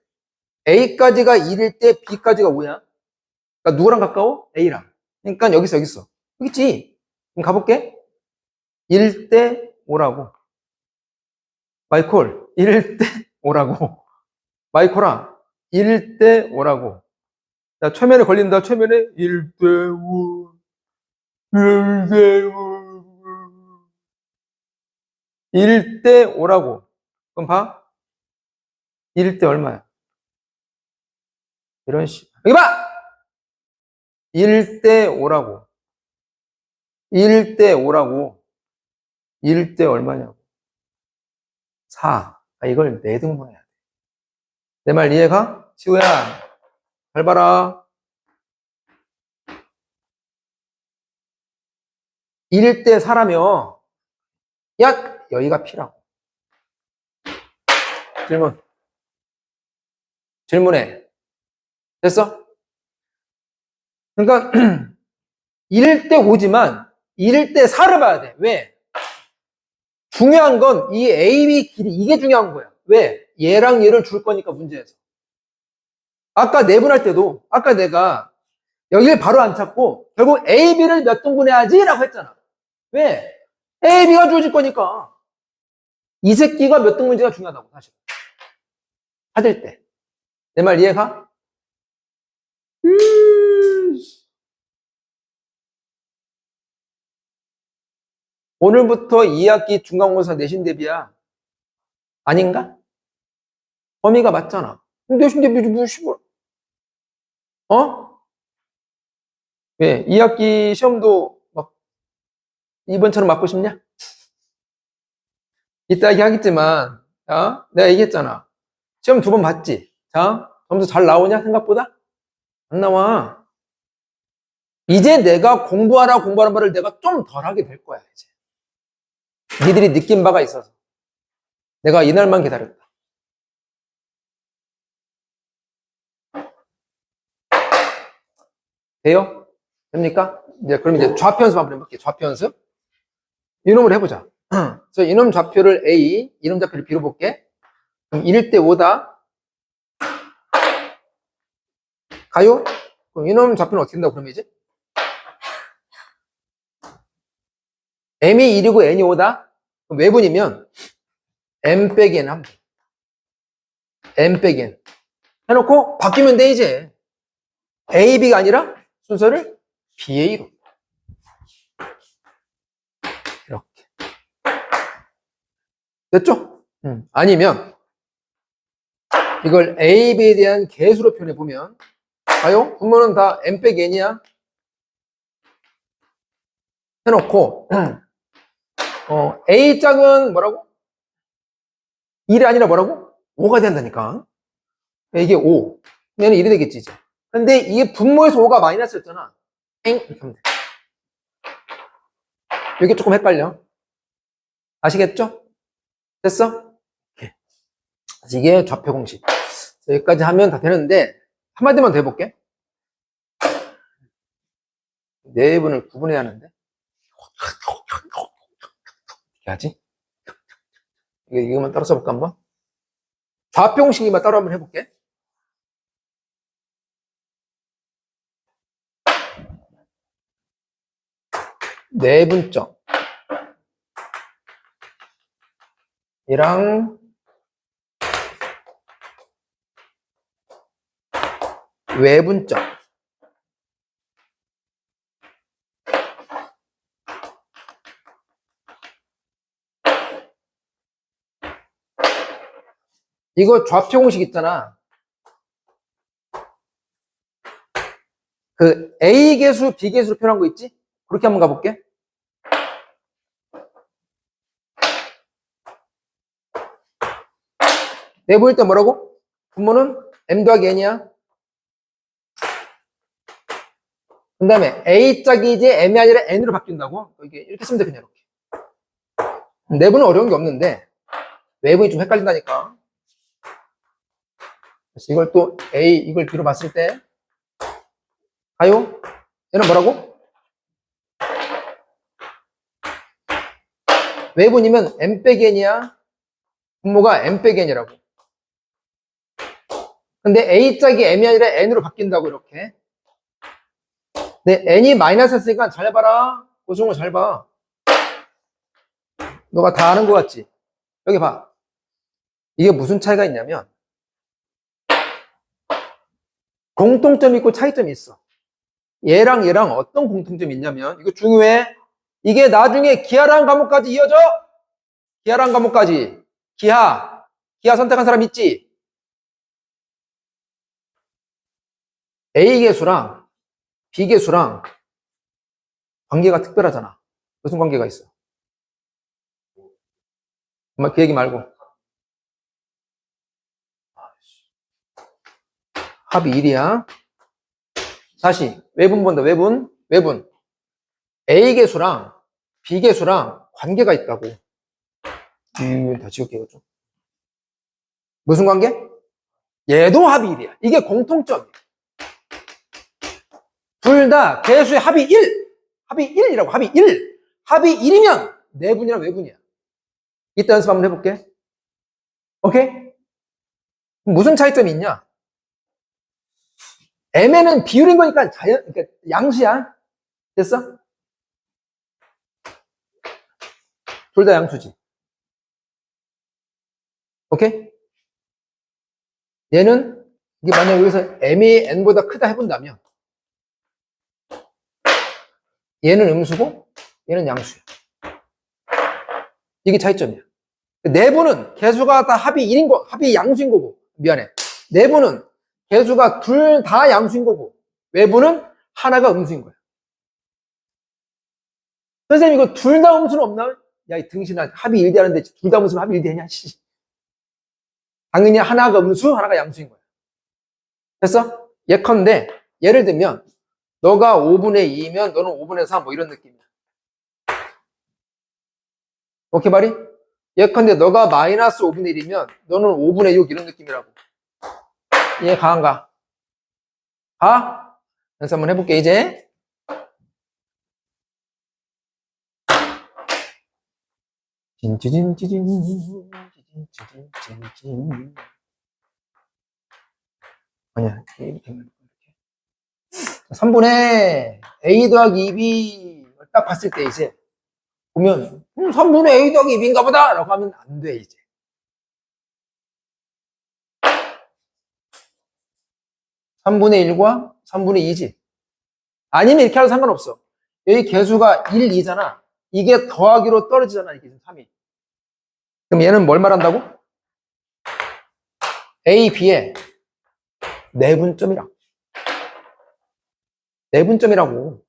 A까지가 1일 때 B까지가 5야. 그러니까 누구랑 가까워? A랑. 그러니까 여기 있어. 여기 있지. 그럼 가볼게. 1대 5라고. 마이콜, 1대 5라고. 마이콜아, 1대 5라고. 자, 최면에 걸린다. 최면에 1대 5. 1대 5. 1대 5라고. 그럼 봐. 1대 얼마야? 이런 식. 여기 봐! 1대 5라고. 1대 5라고. 1대 얼마냐고. 4. 이걸 내등분해야 돼. 내 말 이해가? 시우야, 잘 봐라. 1대 4라며. 야, 여기가 P라고. 질문해. 됐어? 그러니까 1대 5지만 1대 4를 봐야 돼. 왜? 중요한 건 이 AB 길이, 이게 중요한 거야. 왜? 얘랑 얘를 줄 거니까 문제에서. 아까 내분할 때도 아까 내가 여기를 바로 안 찾고 결국 AB를 몇 등분해야지? 라고 했잖아. 왜? AB가 주어질 거니까. 이 새끼가 몇 등분인지가 중요하다고, 사실. 찾을 때. 내 말 이해가? 오늘부터 2학기 중간고사 내신 대비야. 아닌가? 범위가 맞잖아. 내신 대비지 뭐 시골. 어? 왜? 2학기 시험도 막 이번처럼 맞고 싶냐? 이따 얘기하겠지만, 내가 얘기했잖아. 시험 2번 봤지? 자, 점수 잘 나오냐? 생각보다? 안 나와. 이제 내가 공부하라는 말을 내가 좀 덜 하게 될 거야, 이제. 니들이 느낀 바가 있어서. 내가 이날만 기다렸다. 돼요? 됩니까? 이제 그럼 이제 좌표 연습 한번 해볼게요. 좌표 연습. 이놈을 해보자. 그래서 이놈 좌표를 A, 이놈 좌표를 B로 볼게. 그럼 1대 5다. 가요? 그럼 이놈 좌표는 어떻게 된다고 그러면 이제? M이 1이고 N이 5다? 그럼 외분이면 m 빼기 n 하면 돼. m 빼기 n 해놓고 바뀌면 돼 이제. a, b가 아니라 순서를 b, a로 이렇게 됐죠? 아니면 이걸 a, b에 대한 개수로 표현해 보면 봐요. 분모는 다 m 빼기 n이야. 해놓고 a 짝은 뭐라고? 1이 아니라 뭐라고? 5가 된다니까. 이게 5. 얘는 1이 되겠지 이제. 근데 이게 분모에서 5가 마이너스였잖아. 엥? 이렇게 하면 돼. 이게 조금 헷갈려. 아시겠죠? 됐어? 이렇게. 이게 좌표 공식. 여기까지 하면 다 되는데 한마디만 더 해볼게. 내분을 구분해야 하는데 어떻게 하지? 이거만 따로 써볼까 한번? 좌표 공식이만 따로 한번 해볼게. 내분점 이랑 외분점 이거 좌표 공식 있잖아. 그 A 개수, B 개수로 표현한 거 있지? 그렇게 한번 가볼게. 내부일 때 뭐라고? 분모는 M 더하기 N이야. 그 다음에 A짝이 이제 M이 아니라 N으로 바뀐다고? 이렇게 쓰면 돼, 그냥 이렇게. 내부는 어려운 게 없는데, 외부이 좀 헷갈린다니까. 그래서 이걸 또 A, 이걸 B로 봤을 때, 가요? 얘는 뭐라고? 외분이면 M 빼기 N이야. 분모가 M 빼기 N이라고. 근데 A짝이 M이 아니라 N으로 바뀐다고, 이렇게. 근데 N이 마이너스였으니까 잘 봐라. 고승우 잘 봐. 너가 다 아는 것 같지? 여기 봐. 이게 무슨 차이가 있냐면, 공통점이 있고 차이점이 있어. 얘랑 얘랑 어떤 공통점이 있냐면, 이거 중요해. 이게 나중에 기하라는 과목까지 이어져. 기하라는 과목까지. 기하 선택한 사람 있지? A개수랑 B개수랑 관계가 특별하잖아. 무슨 관계가 있어? 그 얘기 말고. 합이 1이야. 다시 외분 본다. 외분. A개수랑 B개수랑 관계가 있다고. 다 지울게 이거 좀. 무슨 관계? 얘도 합이 1이야. 이게 공통점이야. 둘 다 개수의 합이 1. 합이 1이라고. 합이 1. 합이 1이면 내분이랑 외분이야. 이따 연습 한번 해볼게. 오케이? 무슨 차이점이 있냐? M에는 비율인 거니까 그러니까 양수야. 됐어? 둘 다 양수지. 오케이? 얘는 이게 만약 여기서 M이 N보다 크다 해본다면 얘는 음수고 얘는 양수야. 이게 차이점이야. 내부는 개수가 다 합이 1인 거, 합이 양수인 거고. 미안해. 내부는 개수가 둘 다 양수인 거고. 외부는 하나가 음수인 거야. 선생님 이거 둘 다 음수는 없나? 야, 이 등신아, 합이 1대 하는데 둘 다 음수면 합이 1대 하냐? 당연히 하나가 음수, 하나가 양수인 거야. 됐어? 예컨대 예를 들면 너가 5분의 2면 너는 5분의 3 뭐 이런 느낌이야. 오케이 말이? 예컨대 너가 마이너스 5분의 1이면 너는 5분의 6 이런 느낌이라고. 이해 가 안 가? 가? 연습 한번 해볼게 이제. 찐찌진찌진 3분의 A 더하기 2B 딱 봤을 때 이제 보면 3분의 A 더하기 2B인가 보다 라고 하면 안 돼 이제. 3분의 1과 3분의 2지. 아니면 이렇게 해도 상관없어. 여기 개수가 1, 2잖아. 이게 더하기로 떨어지잖아. 이게 지금 3이. 그럼 얘는 뭘 말한다고? A, B의 내분점이라고. 내분점이라고.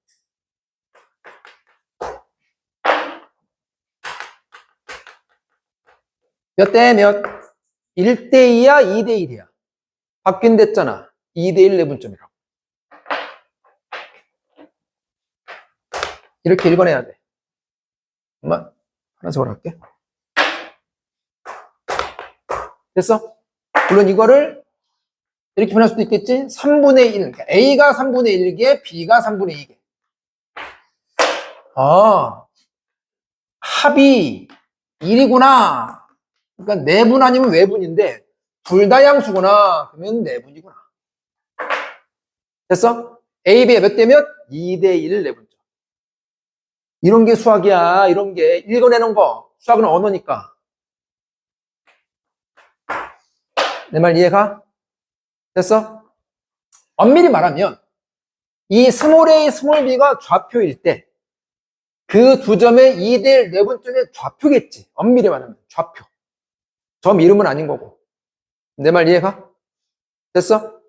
몇 대 몇? 1대2야, 2대1이야? 바뀐댔잖아. 2대1 내분점이라고. 이렇게 읽어내야 돼. 엄마, 하나씩으로 할게. 됐어? 물론 이거를 이렇게 표현할 수도 있겠지? 3분의 1. 그러니까 A가 3분의 1개, B가 3분의 2개. 아, 합이 1이구나. 그러니까 내분 아니면 외분인데 둘 다 양수구나. 그러면 내분이구나. 됐어? A, B가 몇 대 몇? 2대1 내분점. 이런 게 수학이야. 이런 게 읽어내는 거. 수학은 언어니까. 내 말 이해가? 됐어? 엄밀히 말하면 이 스몰 a, 스몰 b가 좌표일 때 그 두 점의 2대1 내분점의 좌표겠지. 엄밀히 말하면 좌표. 점 이름은 아닌 거고. 내 말 이해가? 됐어?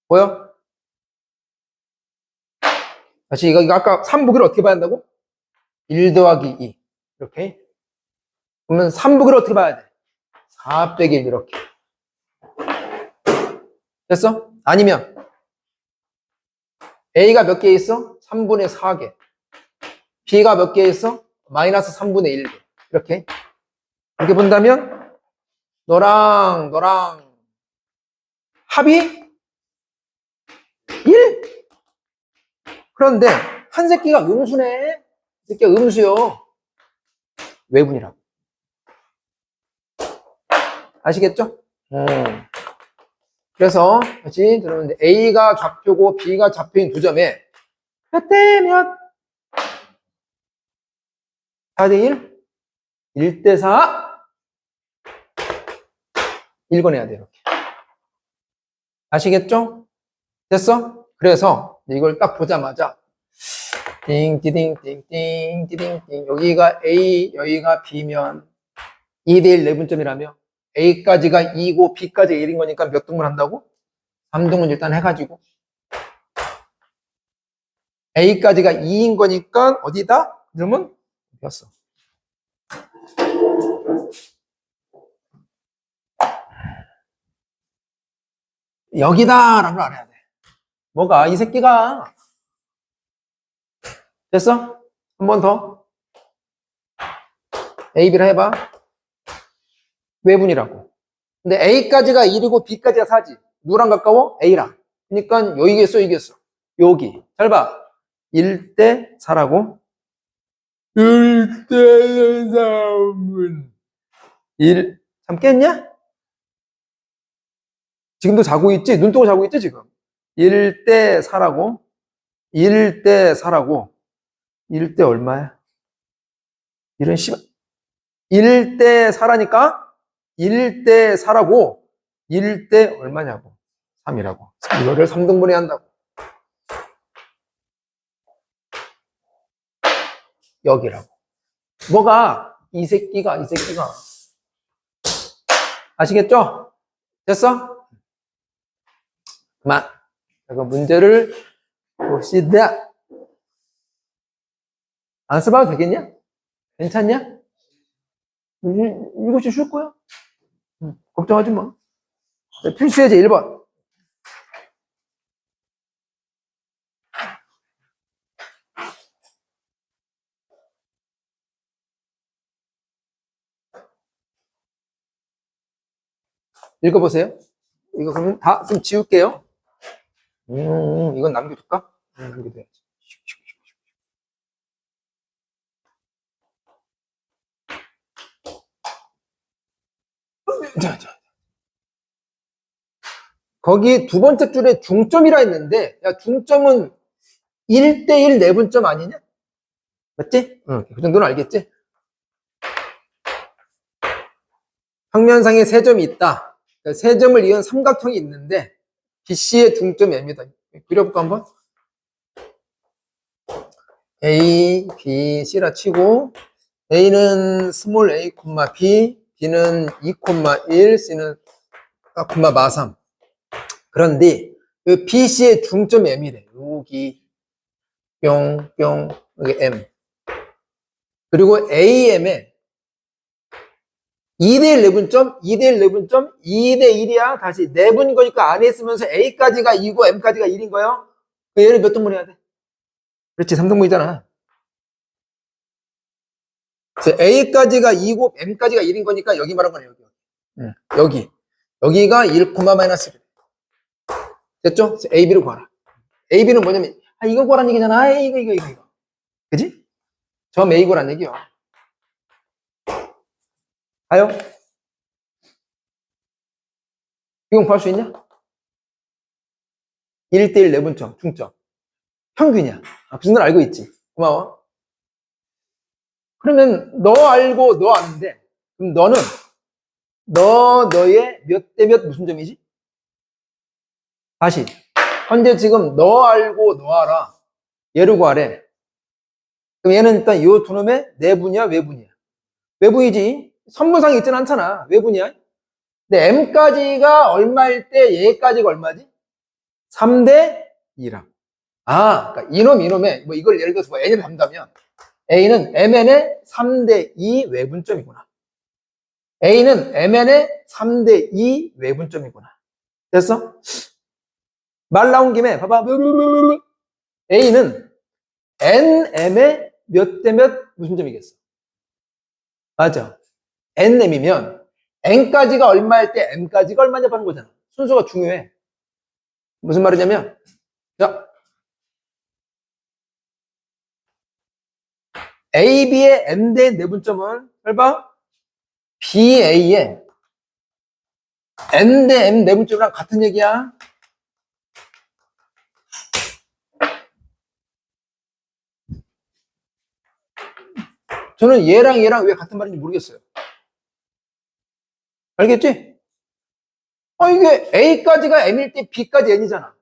보여? 다시 이거 아까 3보기를 어떻게 봐야 한다고? 1 더하기 2 이렇게. 그러면 3보기를 어떻게 봐야 돼? 4 빼기 1 이렇게. 됐어? 아니면 A가 몇 개 있어? 3분의 4개. B가 몇 개 있어? 마이너스 3분의 1개. 이렇게. 이렇게 본다면 너랑 합이 1? 그런데 한 새끼가 음수네. 새끼가 음수요. 외분이라고. 아시겠죠? 그래서 다시 들었는데 A가 좌표고 B가 좌표인 두 점에 몇 대 몇? 4대 1? 1대 4? 읽어내야 돼, 이렇게. 아시겠죠? 됐어? 그래서 이걸 딱 보자마자 띵띵띵띵띵띵띵 여기가 A, 여기가 B면 2대1 내분점이라며 A까지가 2고 B까지 1인 거니까 몇 등분 한다고? 3등분 일단 해가지고 A까지가 2인 거니까 어디다? 그러면 어디였어? 여기다 라고 알아야 돼. 뭐가? 이 새끼가. 됐어? 한 번 더. A, B를 해봐. 외분이라고. 근데 A까지가 1이고 B까지가 4지. 누구랑 가까워? A랑. 그러니까 여기겠어, 여기겠어. 여기. 잘 봐. 1대 4라고. 1대 3은 1. 잠 깼냐? 지금도 자고 있지? 눈 뜨고 자고 있지, 지금? 1대 4라고. 1대 4라고. 1대 얼마야? 1은 10. 1대 4라니까? 1대 4라고. 1대 얼마냐고. 3이라고. 이거를 3등분해 한다고. 여기라고. 뭐가? 이 새끼가. 아시겠죠? 됐어? 그만. 그럼 문제를 봅시다. 안 써봐도 되겠냐? 괜찮냐? 이것이 쉴 거야? 걱정하지 마. 필수예제 1번. 읽어보세요. 이거 그러면 다 좀 지울게요. 이건 남겨둘까? 남겨둬야지. 자. 거기 두 번째 줄에 중점이라 했는데, 야, 중점은 1대1 내분점 아니냐? 맞지? 그 정도는 알겠지? 평면상에 세 점이 있다. 세 점을 이은 삼각형이 있는데 BC의 중점이 M이다. 그려볼까 한번? A, B, C라 치고 A는 스몰 a, B, B는 2,1, C는 4,3. 그런데 그 BC의 중점이 M이래. 여기 뿅, 뿅, 여기 M. 그리고 AM에 2대1 내분점, 2대1 내분점, 2대1이야. 다시 내분인 거니까 안에 있으면서 A까지가 2고 M까지가 1인 거예요. 얘를 몇 등분 해야 돼? 그렇지, 3등분이잖아. A까지가 2고 M까지가 1인 거니까 여기 말한 거네, 여기. 여기. 여기가 1, 마이너스 1. 됐죠? AB를 구하라. AB는 뭐냐면, 이거 구하라는 얘기잖아. 이거. 그지? 점 A 구하라는 얘기요. 가요? 이건 구할 수 있냐? 1대1 내분점, 중점. 평균이야. 무슨 말 알고 있지? 고마워. 그러면 너 알고 너 아는데, 그럼 너는 너의 몇 대 몇 무슨 점이지? 다시. 현재 지금 너 알고 너 알아. 얘를 구하래. 그럼 얘는 일단 이 두 놈의 내분이야, 외분이야? 외분이지. 선분상에 있지는 않잖아. 외분이야. 근데 M까지가 얼마일 때 얘까지가 얼마지? 3대 2라. 그러니까 이놈의, 뭐 이걸 예를 들어서 뭐 N을 담다면 A는 MN의 3대 2 외분점이구나. A는 MN의 3대 2 외분점이구나. 됐어? 말 나온 김에 봐봐. A는 NM의 몇 대 몇 무슨 점이겠어? 맞아. NM이면 N까지가 얼마일 때 M까지가 얼마냐 하는 거잖아. 순서가 중요해. 무슨 말이냐면, 자, AB의 M대 내분점은, 잘 봐. BA의 M대 M 내분점이랑 같은 얘기야. 저는 얘랑 왜 같은 말인지 모르겠어요. 알겠지? 이게 A까지가 M일 때 B까지 N이잖아.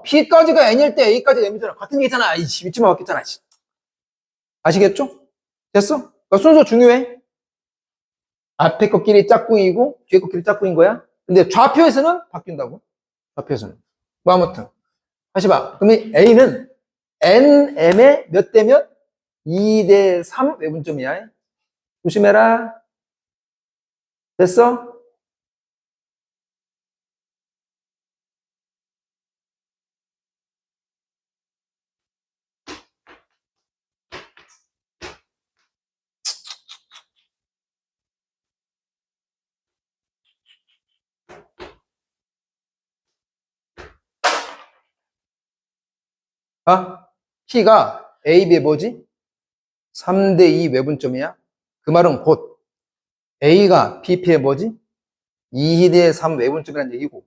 B까지가 N일 때 A까지가 M이잖아. 같은 얘기잖아. 아이씨, 미치마 맞겠잖아. 아시겠죠? 됐어? 그러니까 순서 중요해. 앞에 것끼리 짝꿍이고 뒤에 것끼리 짝꿍인 거야. 근데 좌표에서는 바뀐다고. 좌표에서는. 뭐 아무튼. 다시 봐. 그러면 A는 NM의 몇 대 몇? 2대 3 외분점이야. 조심해라. 됐어? P가 AB의 뭐지? 3대 2 외분점이야. 그 말은 곧 A가 BP의 뭐지? 2대 3 외분점이라는 얘기고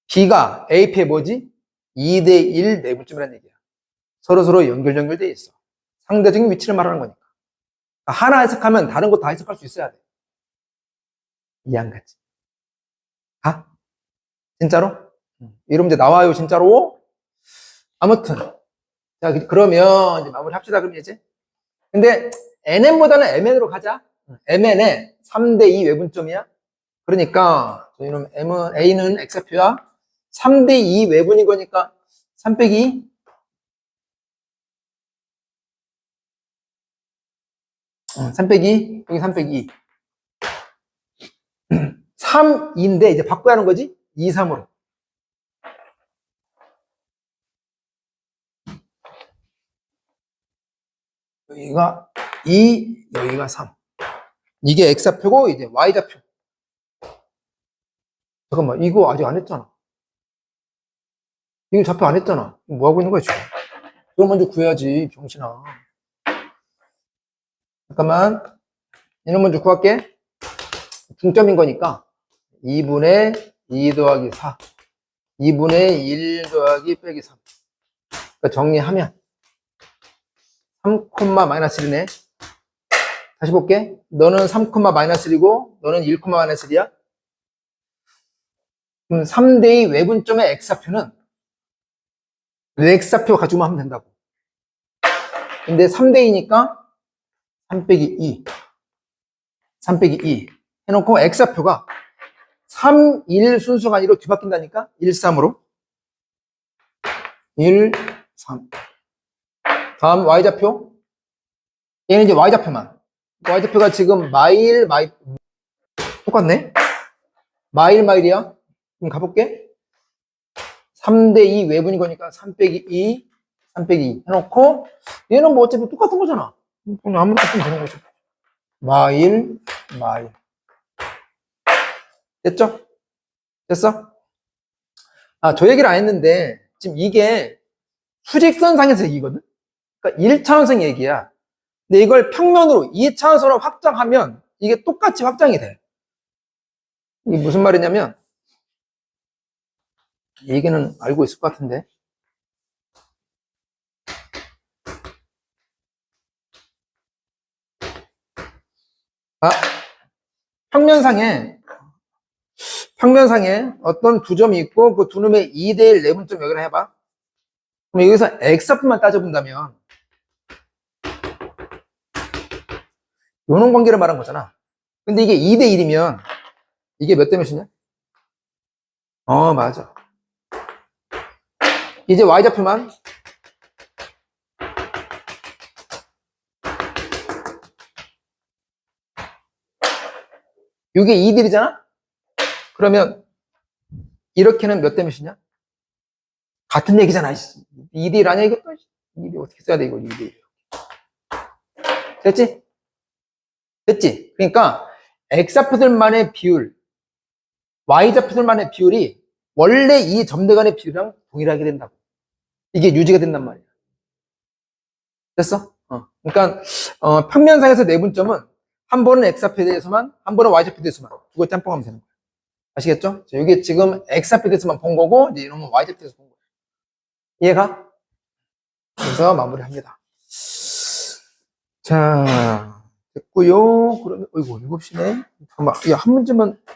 B가 AP의 뭐지? 2대 1 내분점이라는 얘기야. 서로 연결돼 있어. 상대적인 위치를 말하는 거니까. 하나 해석하면 다른 거 다 해석할 수 있어야 돼. 이해 안 가지? 진짜로? 이러면 이제 나와요, 진짜로? 아무튼. 자, 그러면 이제 마무리 합시다, 그럼 이제. 근데 NM보다는 MN으로 가자. MN의 3대 2 외분점이야. 그러니까, 이놈 A는 X표야. 3대 2 외분인 거니까 3 빼기 3 빼기, 여기 3 빼기 3인데 이제 바꿔야 하는 거지? 2, 3으로. 여기가 2, 여기가 3. 이게 X좌표고 이제 Y좌표. 잠깐만, 이거 아직 안 했잖아. 이거 좌표 안 했잖아. 뭐 하고 있는 거야, 지금? 이거 먼저 구해야지, 병신아. 잠깐만. 이놈 먼저 구할게. 중점인 거니까 2분의 2 더하기 4. 2분의 1 더하기 빼기 3. 그러니까 정리하면 3, 마이너스 1이네. 다시 볼게. 너는 3, 마이너스 1이고 너는 1, 마이너스 1이야. 그럼 3대의 외분점의 x좌표는 x좌표 가지고만 하면 된다고. 근데 3대이니까 3 빼기 2. 3 빼기 2. 해놓고 x좌표가 3, 1 순서가 아니라 뒤바뀐다니까? 1, 3으로. 1, 3. 다음 y좌표. 얘는 이제 y좌표만. y좌표가 지금 마일, 똑같네? 마일이야. 그럼 가볼게. 3대 2 외분인 거니까 3 빼기 2, 3 빼기 2 해놓고, 얘는 뭐 어차피 똑같은 거잖아. 그냥 아무렇게 쓰면 되는 거죠. 마일. 됐죠? 됐어? 아, 저 얘기를 안 했는데, 지금 이게 수직선상에서 얘기거든? 그러니까 1차원성 얘기야. 근데 이걸 평면으로 2차원선으로 확장하면 이게 똑같이 확장이 돼. 이게 무슨 말이냐면, 이 얘기는 알고 있을 것 같은데. 아, 평면상에 어떤 두 점이 있고 그 두 놈의 2대1 내분점 여기를 해봐. 그럼 여기서 x좌표만 따져본다면 요런 관계를 말한 거잖아. 근데 이게 2대1이면 이게 몇 대 몇이냐? 맞아. 이제 y좌표만 이게 2대1이잖아? 그러면 이렇게는 몇 대 몇이냐? 같은 얘기잖아. 2대1 아니야 이것도? 2대1 어떻게 써야 돼 이거 2대1. 됐지? 됐지? 그러니까 x좌표들만의 비율, y좌표들만의 비율이 원래 이 점들 간의 비율이랑 동일하게 된다고. 이게 유지가 된단 말이야. 됐어? 그러니까 평면상에서 내분점은 한 번은 x좌표에 대해서만, 한 번은 y좌표에 대해서만 두고 짬뽕하면 되는 거야. 아시겠죠? 자, 이게 지금 x좌표에 대해서만 본 거고 이제 이런 건 y좌표에 대해서 본 거야. 이해가? 그래서 마무리합니다. 자, 됐고요. 그러면 어이구 7시네. 잠깐만, 야, 한 문제만